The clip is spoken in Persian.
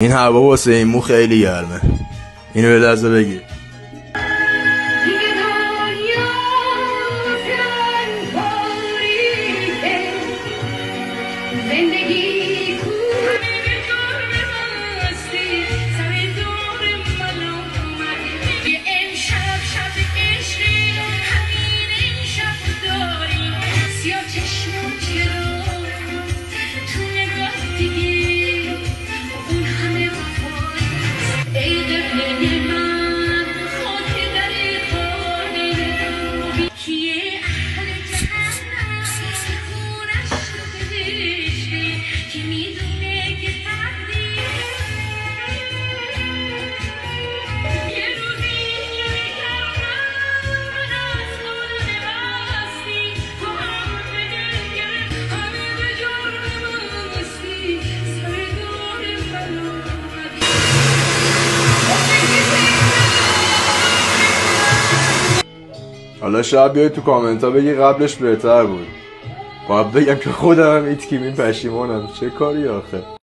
این هوا واسه این مو خیلی گرمه. اینو به دست بگیر. حالا شاید بیای تو کامنت ها بگی قبلش بهتر بود. باید بگم که خودم هم ایتکیم این پشیمانم. چه کاری آخه؟